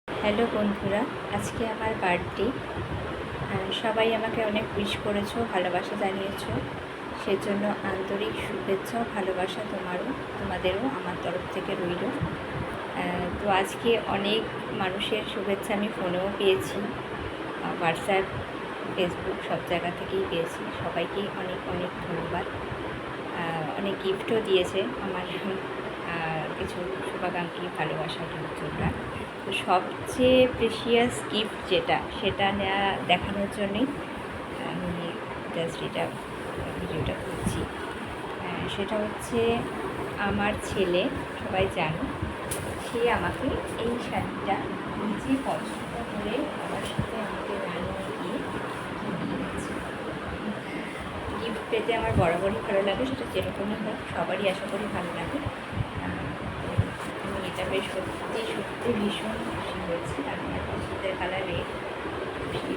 Hello বন্ধুরা, আজকে আমার বার্থডে। সবাই আমাকে অনেক উইশ করেছো, ভালোবাসা জানিয়েছো, সেজন্য আন্তরিক শুভেচ্ছা ও ভালোবাসা তোমাদেরও আমার তরফ থেকে রইল। তো আজকে অনেক মানুষের শুভেচ্ছা আমি ফোনেও পেয়েছি, হোয়াটসঅ্যাপ, ফেসবুক সব জায়গা থেকেই পেয়েছি। সবাইকেই অনেক অনেক ধন্যবাদ। অনেক গিফটও দিয়েছে আমার কিছু শুভাকাঙ্ক্ষী, ভালোবাসার লোকজনরা। তো সবচেয়ে প্রেশিয়াস গিফট সেটা দেখানোর জন্যই আমি জাস্ট ভিডিওটা করছি। সেটা হচ্ছে আমার ছেলে, সবাই জানো, সে আমাকে এই শাড়িটা নিজে পছন্দ করে আমার সাথে আমাকে বানিয়ে দিয়ে দিয়েছে। গিফট পেতে আমার বরাবরই ভালো লাগে, সেটা যেরকমই হোক, সবারই আশা করি ভালো লাগে। আমি এটা বেশ সত্যি ভীষণ খুশি হয়েছি। আর আমার পছন্দের কালার রেড, খুশি